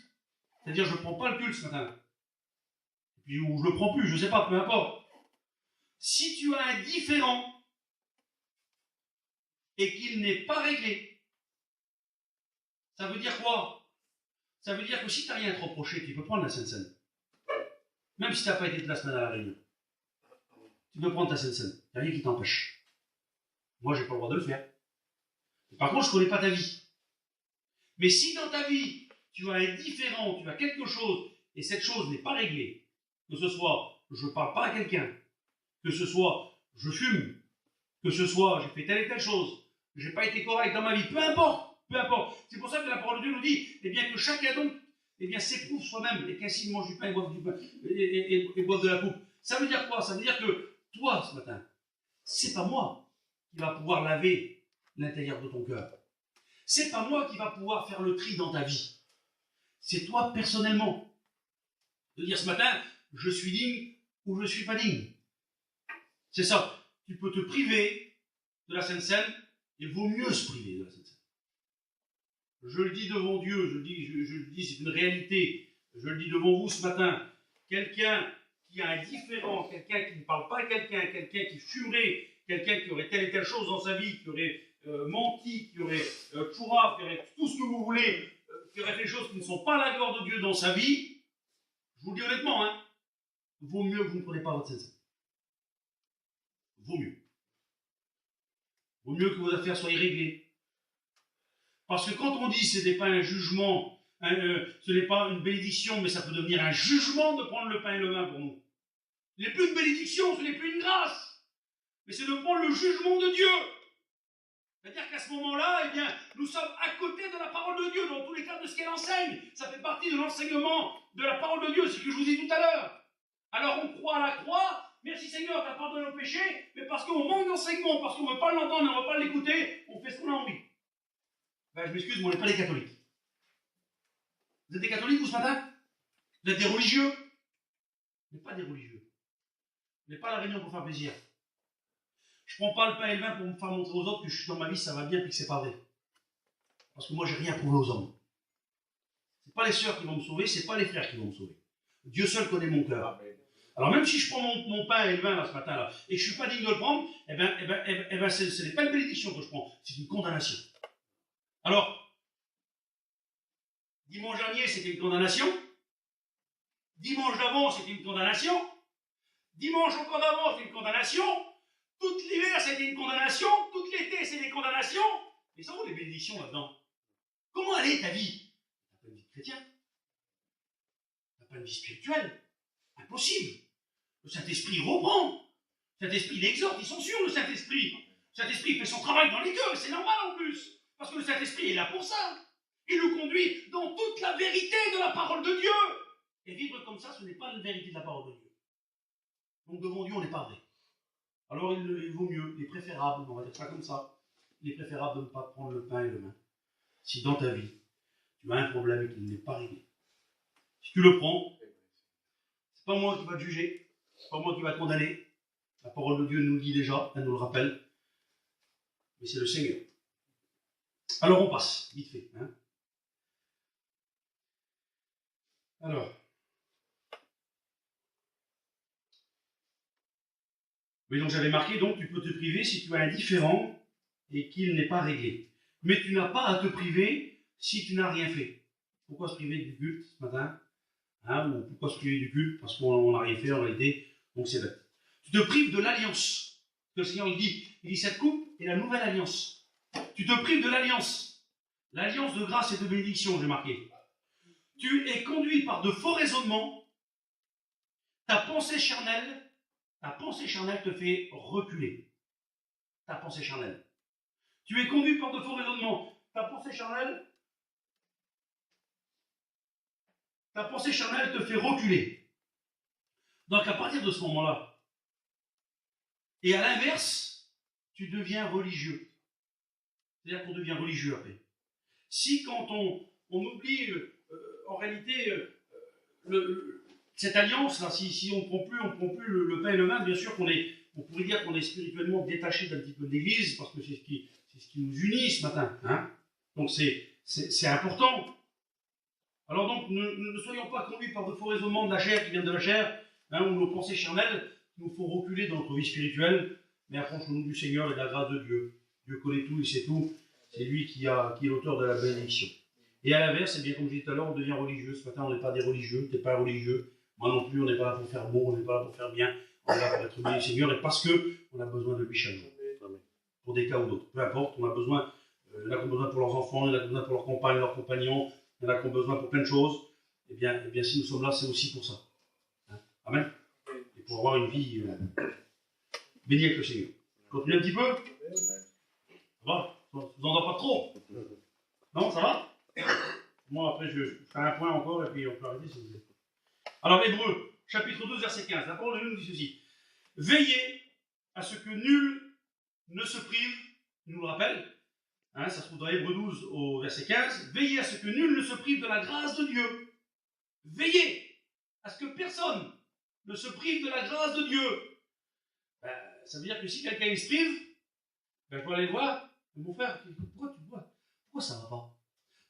C'est-à-dire je ne prends pas le culte ce matin. Et puis, ou je ne le prends plus, je ne sais pas, peu importe. Si tu as un différend et qu'il n'est pas réglé, ça veut dire quoi? Ça veut dire que si tu n'as rien à te reprocher, tu peux prendre la Sainte Seine. Même si tu n'as pas été de la semaine à la réunion. Tu peux prendre ta Sainte Seine. Il n'y a rien qui t'empêche. Moi, je n'ai pas le droit de le faire. Par contre, je ne connais pas ta vie. Mais si dans ta vie, tu as un différent, tu as quelque chose, et cette chose n'est pas réglée, que ce soit je ne parle pas à quelqu'un, que ce soit je fume, que ce soit j'ai fait telle et telle chose, je n'ai pas été correct dans ma vie, peu importe, peu importe. C'est pour ça que la parole de Dieu nous dit, eh bien, que chacun donc, eh bien, s'éprouve soi-même, et qu'ainsi mange du pain et boive du pain, et boive de la coupe. Ça veut dire quoi? Ça veut dire que toi, ce matin, c'est pas moi qui va pouvoir laver l'intérieur de ton cœur. C'est pas moi qui va pouvoir faire le tri dans ta vie. C'est toi personnellement. De dire ce matin, je suis digne ou je ne suis pas digne. C'est ça. Tu peux te priver de la Sainte Seine, et il vaut mieux se priver de la Sainte Seine. Je le dis devant Dieu, je le dis, c'est une réalité. Je le dis devant vous ce matin. Quelqu'un qui a un différent, quelqu'un qui ne parle pas à quelqu'un, quelqu'un qui fumerait, quelqu'un qui aurait telle et telle chose dans sa vie, qui aurait menti, qui aurait choura, qui aurait tout ce que vous voulez, qui aurait fait des choses qui ne sont pas à la gloire de Dieu dans sa vie, je vous le dis honnêtement, hein, vaut mieux que vous ne prenez pas votre Sainte Seine. Vaut mieux. Vaut mieux que vos affaires soient réglées. Parce que quand on dit que ce n'est pas un jugement, ce n'est pas une bénédiction, mais ça peut devenir un jugement de prendre le pain et le vin pour nous. Ce n'est plus une bénédiction, ce n'est plus une grâce, mais c'est de prendre le jugement de Dieu. C'est-à-dire qu'à ce moment-là, eh bien, nous sommes à côté de la parole de Dieu, dans tous les cas de ce qu'elle enseigne. Ça fait partie de l'enseignement de la parole de Dieu, c'est ce que je vous dis tout à l'heure. Alors on croit à la croix, merci Seigneur, t'as pardonné nos péchés, mais parce qu'on manque d'enseignement, parce qu'on ne veut pas l'entendre et on ne veut pas l'écouter, on fait ce qu'on a envie. Ben, je m'excuse, mais on n'est pas des catholiques. Vous êtes des catholiques, vous, ce matin? Vous êtes des religieux? Vous n'êtes pas des religieux. Vous n'êtes pas à la réunion pour faire plaisir. Je ne prends pas le pain et le vin pour me faire montrer aux autres que je suis dans ma vie, ça va bien, puis que c'est pas vrai. Parce que moi, j'ai rien prouvé aux hommes. Ce n'est pas les sœurs qui vont me sauver, ce n'est pas les frères qui vont me sauver. Dieu seul connaît mon cœur. Alors même si je prends mon pain et le vin là, ce matin-là, et que je ne suis pas digne de le prendre, ce n'est pas une bénédiction que je prends, c'est une condamnation. Alors, dimanche dernier, c'était une condamnation. Dimanche d'avant, c'était une condamnation. Dimanche encore d'avant, c'était une condamnation. Tout l'hiver, c'était une condamnation. Tout l'été, c'est des condamnations. Mais ça vaut les bénédictions là-dedans. Comment elle est ta vie? Tu n'as pas une vie de chrétien. Tu n'as pas une vie spirituelle. Impossible. Le Saint-Esprit reprend. Le Saint-Esprit l'exhorte, ils sont sûrs, le Saint-Esprit. Le Saint-Esprit fait son travail dans les cœurs, et c'est normal en plus. Parce que le Saint-Esprit est là pour ça. Il nous conduit dans toute la vérité de la parole de Dieu. Et vivre comme ça, ce n'est pas la vérité de la parole de Dieu. Donc devant Dieu, on n'est pas vrai. Alors il vaut mieux, il est préférable, on va dire ça comme ça, il est préférable de ne pas prendre le pain et le vin. Si dans ta vie, tu as un problème et qu'il n'est pas réglé, si tu le prends, c'est pas moi qui va te juger, c'est pas moi qui va te condamner. La parole de Dieu nous le dit déjà, elle nous le rappelle, mais c'est le Seigneur. Alors on passe, vite fait. Hein. Alors, oui, donc j'avais marqué, donc tu peux te priver si tu as un différend et qu'il n'est pas réglé. Mais tu n'as pas à te priver si tu n'as rien fait. Pourquoi se priver du culte ce matin, hein, ou pourquoi se priver du culte? Parce qu'on n'a rien fait en réalité, donc c'est bête. Tu te prives de l'alliance. Que le Seigneur il dit cette coupe est la nouvelle alliance. Tu te prives de l'alliance. L'alliance de grâce et de bénédiction, j'ai marqué. Tu es conduit par de faux raisonnements. Ta pensée charnelle te fait reculer. Ta pensée charnelle. Tu es conduit par de faux raisonnements. Ta pensée charnelle te fait reculer. Donc à partir de ce moment-là, et à l'inverse, tu deviens religieux. C'est-à-dire qu'on devient religieux après. Si quand on oublie, on réalité, cette alliance-là, si on ne prend plus le pain et le vin, bien sûr on pourrait dire qu'on est spirituellement détaché d'un petit peu de l'Église, parce que c'est ce qui nous unit ce matin. Hein. Donc c'est important. Alors donc, ne soyons pas conduits par de faux raisonnements de la chair qui viennent de la chair, hein, ou nos pensées charnelles qui nous font reculer dans notre vie spirituelle, mais approchons-nous du Seigneur et de la grâce de Dieu. Dieu connaît tout, il sait tout. C'est lui qui est l'auteur de la bénédiction. Et à l'inverse, c'est bien comme je disais tout à l'heure, on devient religieux. Ce matin, on n'est pas des religieux, tu n'es pas religieux. Moi non plus, on n'est pas là pour faire bon, on n'est pas là pour faire bien. On est là pour être béni du Seigneur, et parce qu'on a besoin de lui chaque jour. Pour des cas ou d'autres. Peu importe, on a besoin. Il y en a qui ont besoin pour leurs enfants, il y en a qui ont besoin pour leurs compagnes, leurs compagnons, il y en a qui ont besoin pour plein de choses. Eh bien si nous sommes là, c'est aussi pour ça. Hein. Amen. Et pour avoir une vie bénie avec le Seigneur. Je continue un petit peu. Ça va? Je vous en donne pas trop. Non, ça va? Moi, après, je ferai un point encore, et puis on peut arrêter si vous voulez. Alors, Hébreux, chapitre 12, verset 15. La parole de Dieu nous dit ceci. Veillez à ce que nul ne se prive, il nous le rappelle, hein, ça se trouve dans Hébreux 12 au verset 15, veillez à ce que nul ne se prive de la grâce de Dieu. Veillez à ce que personne ne se prive de la grâce de Dieu. Ben, ça veut dire que si quelqu'un se prive, ben, je vais aller le voir, mon frère, pourquoi ça ne va pas?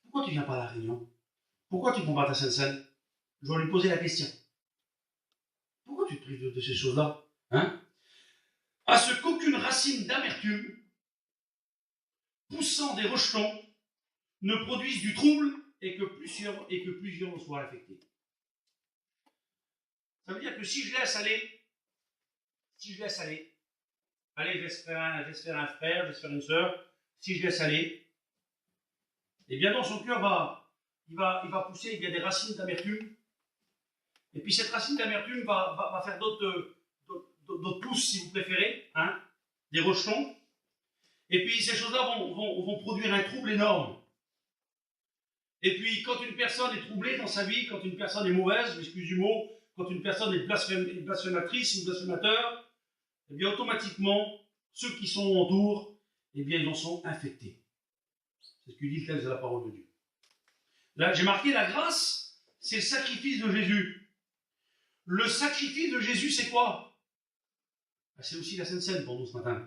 Pourquoi tu ne viens pas à la réunion? Pourquoi tu ne prends pas ta Sainte-Seine? Je vais lui poser la question. Pourquoi tu te prives de ces choses-là, hein? À ce qu'aucune racine d'amertume, poussant des rejetons, ne produise du trouble et que plusieurs en soient affectés. Ça veut dire que si je laisse aller, allez, je laisse faire un frère, je laisse faire une sœur, si je laisse aller, et bien dans son cœur, il va pousser, il y a des racines d'amertume, et puis cette racine d'amertume va faire d'autres pousses, si vous préférez, hein, des rejetons. Et puis ces choses-là vont produire un trouble énorme. Et puis quand une personne est troublée dans sa vie, quand une personne est mauvaise, excuse du mot, quand une personne est blasphématrice ou blasphémateur, eh bien automatiquement, ceux qui sont autour, eh bien ils en sont infectés. C'est ce que dit le texte de la parole de Dieu. Là, j'ai marqué la grâce, c'est le sacrifice de Jésus. Le sacrifice de Jésus, c'est quoi? C'est aussi la Sainte Seine pour nous ce matin.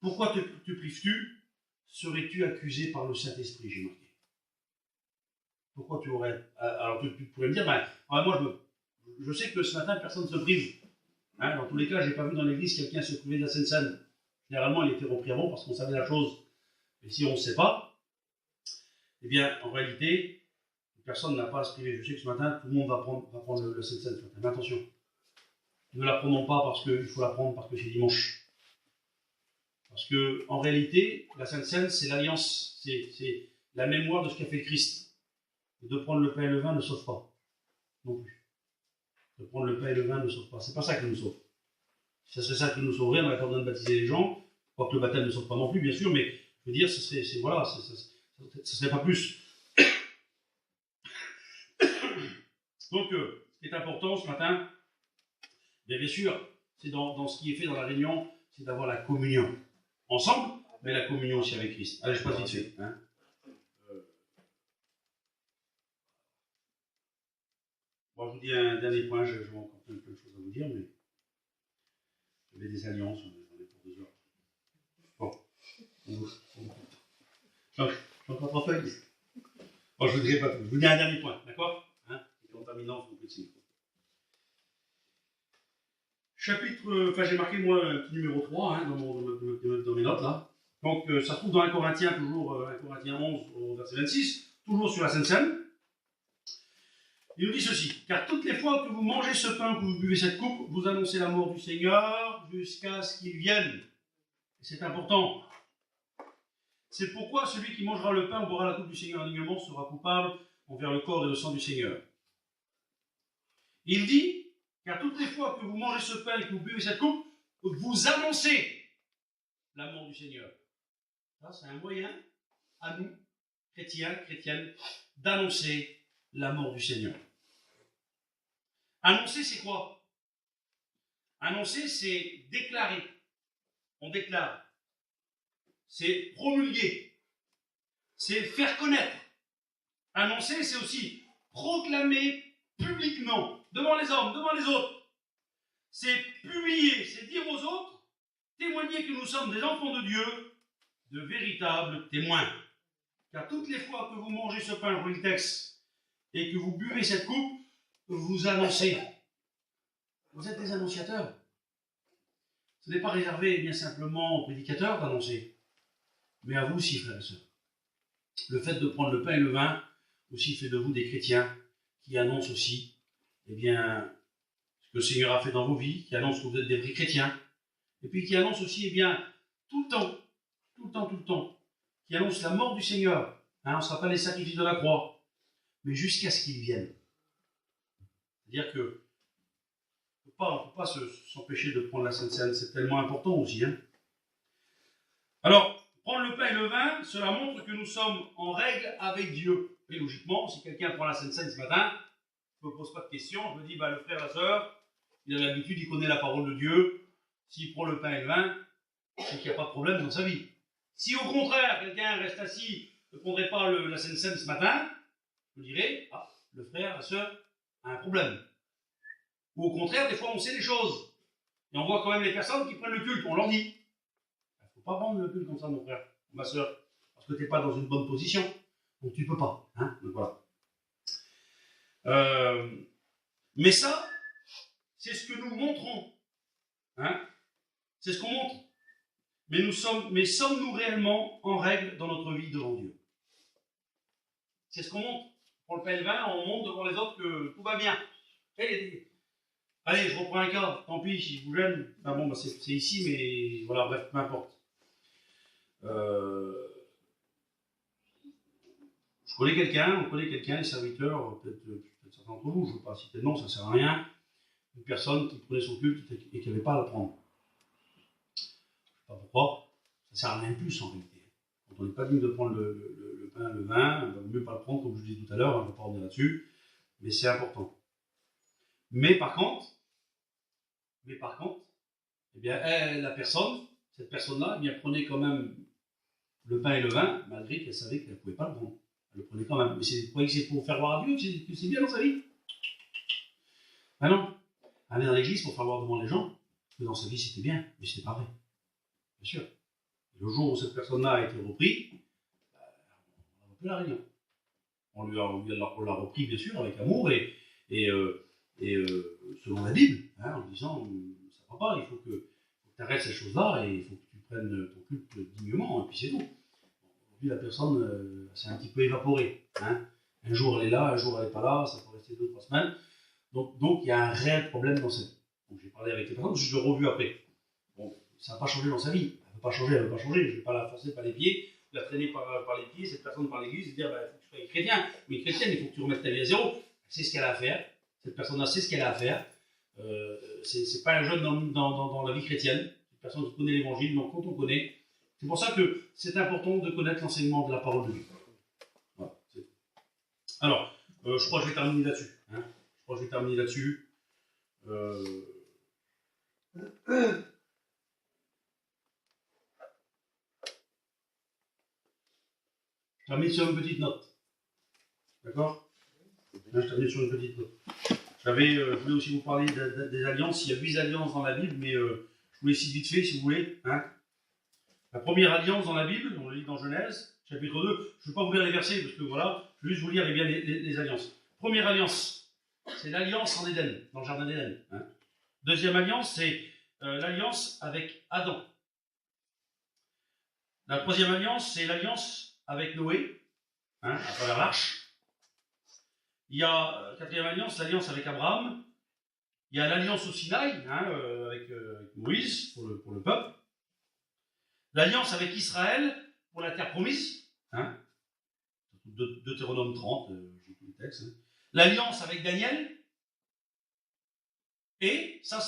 Pourquoi te prives-tu? Serais-tu accusé par le Saint-Esprit, j'ai marqué. Pourquoi tu aurais... Alors tu pourrais me dire, moi je sais que ce matin, personne ne se prive. Hein, dans tous les cas, je n'ai pas vu dans l'église quelqu'un se priver de la Sainte Seine. Généralement, il était repris avant parce qu'on savait la chose. Mais si on ne sait pas, eh bien, en réalité, personne n'a pas à se priver. Je sais que ce matin, tout le monde va prendre le Sainte Seine ce matin. Mais attention, ne la prenons pas parce qu'il faut la prendre parce que c'est dimanche. Parce que, en réalité, la Sainte Seine, c'est l'alliance, c'est la mémoire de ce qu'a fait Christ. Et de prendre le pain et le vin ne sauve pas, non plus. De prendre le pain et le vin ne sauve pas. C'est pas ça qui nous sauve. Si ça serait ça qui nous sauverait, on n'aurait pas besoin de baptiser les gens. Pas que le baptême ne sauve pas non plus, bien sûr, mais je veux dire, ce serait pas plus. Donc, ce qui est important ce matin, bien sûr, c'est dans ce qui est fait dans la réunion, c'est d'avoir la communion. Ensemble, mais la communion aussi avec Christ. Allez, je passe vite fait. Hein. Bon, je vous dis un dernier point, je vais encore plein de choses à vous dire, mais j'avais des alliances, on est pour 2 heures. Bon, j'ai encore 3 feuilles. Bon, je vous dirai pas tout. Je vous dis un dernier point, d'accord, hein. Et en terminant, je vous prie de chapitre, j'ai marqué moi un petit numéro 3 hein, dans mes notes là. Donc ça se trouve dans 1 Corinthiens, toujours 1 Corinthiens 11 au verset 26, toujours sur la Sainte Seine. Il nous dit ceci, car toutes les fois que vous mangez ce pain, que vous buvez cette coupe, vous annoncez la mort du Seigneur jusqu'à ce qu'il vienne. Et c'est important. C'est pourquoi celui qui mangera le pain ou boira la coupe du Seigneur indignement sera coupable envers le corps et le sang du Seigneur. Il dit, car toutes les fois que vous mangez ce pain et que vous buvez cette coupe, vous annoncez la mort du Seigneur. Ça, c'est un moyen à nous, chrétiens, chrétiennes, d'annoncer la mort du Seigneur. Annoncer, c'est quoi? Annoncer, c'est déclarer. On déclare. C'est promulguer. C'est faire connaître. Annoncer, c'est aussi proclamer publiquement, devant les hommes, devant les autres. C'est publier, c'est dire aux autres, témoigner que nous sommes des enfants de Dieu, de véritables témoins. Car toutes les fois que vous mangez ce pain, je vous lis le texte, et que vous buvez cette coupe, vous annoncez. Vous êtes des annonciateurs. Ce n'est pas réservé bien simplement aux prédicateurs d'annoncer, mais à vous aussi, frères et sœurs. Le fait de prendre le pain et le vin aussi fait de vous des chrétiens qui annoncent aussi, eh bien, ce que le Seigneur a fait dans vos vies, qui annoncent que vous êtes des vrais chrétiens, et puis qui annoncent aussi, eh bien, tout le temps, qui annoncent la mort du Seigneur. Hein, on ne sera pas les sacrifices de la croix, mais jusqu'à ce qu'il vienne. C'est-à-dire que on ne peut pas s'empêcher de prendre la Sainte Seine, c'est tellement important aussi. Hein. Alors, prendre le pain et le vin, cela montre que nous sommes en règle avec Dieu. Et logiquement, si quelqu'un prend la Sainte Seine ce matin, je ne me pose pas de questions, je me dis, le frère, la sœur, il a l'habitude, il connaît la parole de Dieu, s'il prend le pain et le vin, c'est qu'il n'y a pas de problème dans sa vie. Si au contraire, quelqu'un reste assis, ne prendrait pas la Sainte Seine ce matin, je dirais, le frère, la sœur a un problème. Ou au contraire, des fois, on sait des choses. Et on voit quand même les personnes qui prennent le culte, on leur dit. Il ne faut pas prendre le culte comme ça, mon frère, ma soeur, parce que tu n'es pas dans une bonne position. Donc tu ne peux pas. Hein, donc voilà. Mais ça, c'est ce que nous montrons. Hein, c'est ce qu'on montre. Mais sommes-nous réellement en règle dans notre vie devant Dieu? C'est ce qu'on montre. Pour le pain et le vin, on montre devant les autres que tout va bien. Allez, je reprends un cas, tant pis si je vous gêne. C'est ici, mais voilà, bref, peu importe. On connaît quelqu'un, les serviteurs, peut-être certains d'entre vous, je ne veux pas citer de nom, ça ne sert à rien. Une personne qui prenait son culte et qui n'avait pas à le prendre. Je ne sais pas pourquoi, ça ne sert à rien de plus en réalité. Quand on n'est pas digne de prendre le pain, le vin, il vaut mieux pas le prendre, comme je vous disais tout à l'heure, je ne vais pas revenir là-dessus, mais c'est important. Mais par contre, eh bien, cette personne-là, eh bien, prenait quand même le pain et le vin, malgré qu'elle savait qu'elle ne pouvait pas le prendre. Elle le prenait quand même. Mais vous croyez que c'est pour faire voir à Dieu que c'est bien dans sa vie? Ben non. Elle allait dans l'église pour faire voir devant les gens que dans sa vie c'était bien, mais ce n'est pas vrai. Bien sûr. Et le jour où cette personne-là a été reprise, on n'a plus la réunion. On l'a repris, bien sûr, avec amour et selon la Bible, hein, en disant ça ne va pas, il faut que tu arrêtes ces choses-là et il faut que tu prennes ton culte dignement, et puis c'est tout. Aujourd'hui, la personne s'est un petit peu évaporée. Hein. Un jour elle est là, un jour elle n'est pas là, ça peut rester 2-3 semaines. Donc il y a un réel problème dans sa vie. Donc j'ai parlé avec les personnes, je l'ai revu après. Bon, ça n'a pas changé dans sa vie. Elle ne veut pas changer, je ne vais pas la forcer par les pieds, la traîner par les pieds, cette personne par l'église, et dire il faut que tu sois chrétien, mais chrétienne, il faut que tu remettes ta vie à zéro. C'est ce qu'elle a à faire. Cette personne-là sait ce qu'elle a à faire. C'est pas un jeune dans la vie chrétienne. C'est une personne qui connaît l'évangile, donc quand on connaît, c'est pour ça que c'est important de connaître l'enseignement de la parole de Dieu. Voilà, alors, je crois que je vais terminer là-dessus. Je termine sur une petite note. D'accord? Je termine sur une petite note. Je voulais aussi vous parler des alliances. Il y a 8 alliances dans la Bible, mais je vous les cite vite fait si vous voulez. Hein. La première alliance dans la Bible, on le lit dans Genèse, chapitre 2. Je ne vais pas vous lire les versets, parce que voilà, je vais juste vous lire bien les alliances. Première alliance, c'est l'alliance en Éden, dans le jardin d'Éden. Hein. Deuxième alliance, c'est l'alliance avec Adam. La troisième alliance, c'est l'alliance avec Noé, hein, à travers l'arche. Il y a quatrième alliance, l'alliance avec Abraham. Il y a l'alliance au Sinaï, hein, avec Moïse, pour le peuple. L'alliance avec Israël, pour la terre promise. Hein, Deutéronome 30, j'ai tous les textes. Hein. L'alliance avec Daniel. Et ça,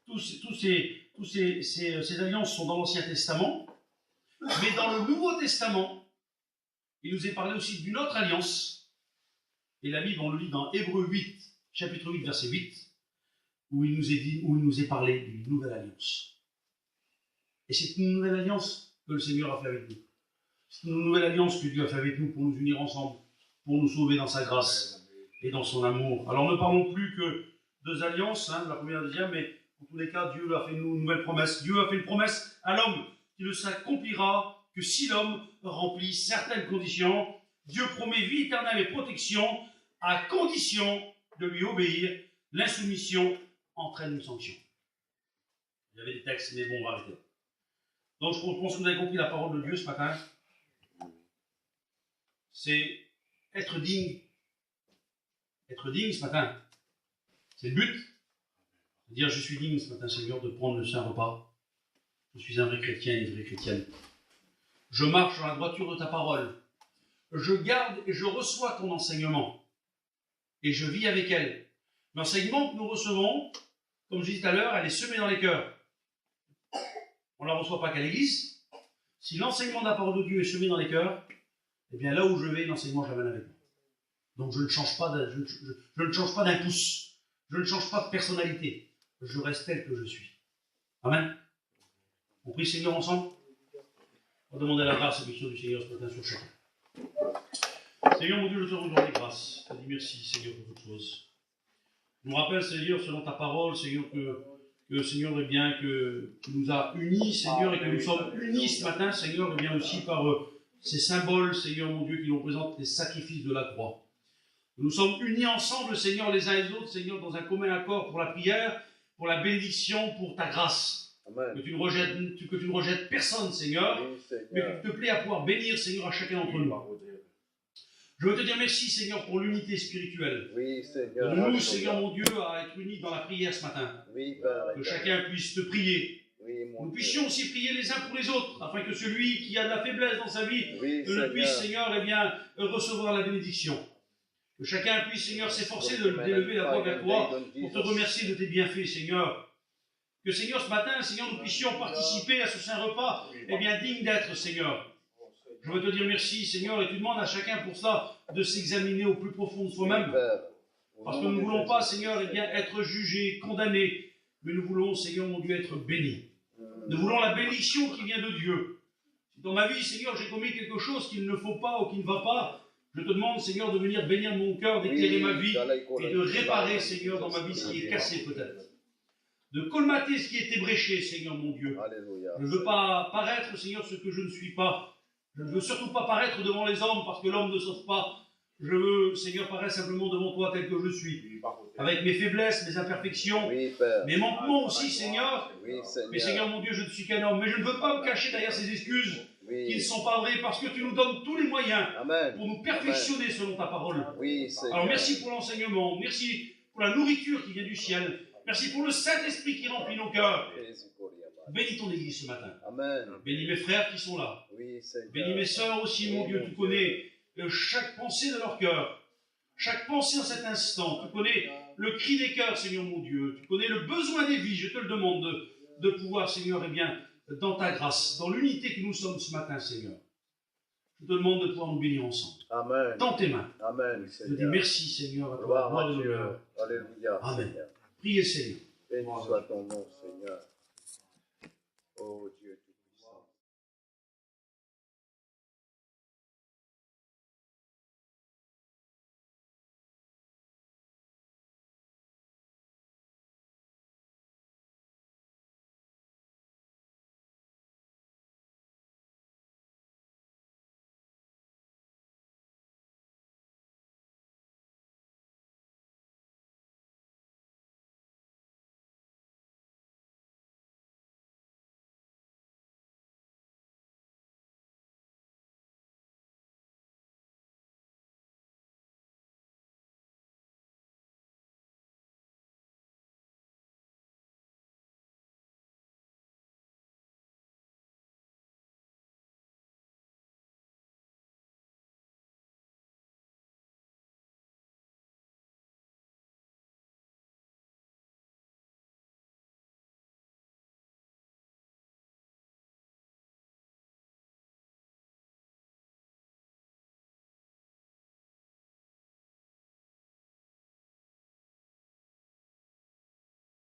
tous ces alliances sont dans l'Ancien Testament. Mais dans le Nouveau Testament, il nous est parlé aussi d'une autre alliance. Et la Bible, on le lit dans Hébreux 8, chapitre 8, verset 8, où il nous est parlé d'une nouvelle alliance. Et c'est une nouvelle alliance que le Seigneur a fait avec nous. C'est une nouvelle alliance que Dieu a fait avec nous pour nous unir ensemble. pour nous sauver dans sa grâce et dans son amour. Alors ne parlons plus que deux alliances, hein, la première et la deuxième, mais en tous les cas, Dieu a fait une nouvelle promesse. Dieu a fait une promesse à l'homme qui ne s'accomplira que si l'homme remplit certaines conditions. Dieu promet vie éternelle et protection à condition de lui obéir. L'insoumission entraîne une sanction. Il y avait des textes, mais bon, on va arrêter. Donc je pense que vous avez compris la parole de Dieu ce matin. C'est être digne. Être digne ce matin. C'est le but. Dire je suis digne ce matin, Seigneur, de prendre le saint repas. Je suis un vrai chrétien et une vraie chrétienne. Je marche dans la droiture de ta parole. Je garde et je reçois ton enseignement. Et je vis avec elle. L'enseignement que nous recevons, comme je disais tout à l'heure, elle est semée dans les cœurs. On ne la reçoit pas qu'à l'église. Si l'enseignement de la parole de Dieu est semé dans les cœurs, eh bien là où je vais, l'enseignement, je l'amène avec moi. Donc je ne change pas d'un pouce. Je ne change pas de personnalité. Je reste tel que je suis. Amen. On prie Seigneur ensemble. On va demander la grâce et mission du Seigneur ce matin sur chacun. Seigneur mon Dieu, je te rends gloire et grâce. Je te dis merci Seigneur pour toutes choses. Je me rappelle Seigneur, selon ta parole, Seigneur, que Seigneur est bien, que tu nous as unis Seigneur, et que nous sommes unis ce matin Seigneur, et bien aussi par ces symboles Seigneur mon Dieu qui nous représentent les sacrifices de la croix. Nous sommes unis ensemble Seigneur les uns et les autres Seigneur dans un commun accord pour la prière, pour la bénédiction, pour ta grâce. Amen. Que tu ne rejettes personne Seigneur, oui, Seigneur, mais que tu te plais à pouvoir bénir Seigneur à chacun d'entre nous. Je veux te dire merci Seigneur pour l'unité spirituelle. Oui, Seigneur. Nous Seigneur mon Dieu à être unis dans la prière ce matin. Oui, Père, que chacun puisse te prier. Oui, nous puissions aussi prier les uns pour les autres, afin que celui qui a de la faiblesse dans sa vie ne puisse Seigneur eh bien, recevoir la bénédiction. Que chacun puisse Seigneur s'efforcer d'élever la voix vers toi pour te remercier de tes bienfaits Seigneur. Que Seigneur ce matin Seigneur nous puissions participer à ce saint repas eh bien digne d'être Seigneur. Je veux te dire merci, Seigneur, et tu demandes à chacun pour cela de s'examiner au plus profond de soi-même. Parce que nous ne voulons pas, Seigneur, eh bien, être jugés, condamnés, mais nous voulons, Seigneur, mon Dieu, être bénis. Nous voulons la bénédiction qui vient de Dieu. Si dans ma vie, Seigneur, j'ai commis quelque chose qu'il ne faut pas ou qui ne va pas, je te demande, Seigneur, de venir bénir mon cœur, d'éclairer ma vie et de réparer, Seigneur, dans ma vie ce qui est cassé peut-être. De colmater ce qui est ébréché, Seigneur, mon Dieu. Alléluia. Je ne veux pas paraître, Seigneur, ce que je ne suis pas. Je ne veux surtout pas paraître devant les hommes parce que l'homme ne sauve pas. Je veux, Seigneur, paraître simplement devant toi tel que je suis. Avec mes faiblesses, mes imperfections, mes manquements aussi, Seigneur. Mais Seigneur, mon Dieu, je ne suis qu'un homme. Mais je ne veux pas me cacher derrière ces excuses qui ne sont pas vraies parce que tu nous donnes tous les moyens pour nous perfectionner selon ta parole. Alors merci pour l'enseignement. Merci pour la nourriture qui vient du ciel. Merci pour le Saint-Esprit qui remplit nos cœurs. Bénis ton Église ce matin. Amen. Bénis mes frères qui sont là. Oui, bénis mes sœurs aussi, mon Dieu. Tu connais chaque pensée de leur cœur. Chaque pensée en cet instant. Tu connais le cri des cœurs, Seigneur mon Dieu. Tu connais le besoin des vies. Je te le demande de pouvoir, Seigneur, eh bien, dans ta grâce, dans l'unité que nous sommes ce matin, Seigneur. Je te demande de pouvoir nous bénir ensemble. Amen. Dans tes mains. Amen. Je te dis merci, Seigneur, à toi. Gloire à Dieu. Alléluia. Amen. Seigneur. Priez, Seigneur. Béni soit ton nom, Seigneur. Oh Dieu.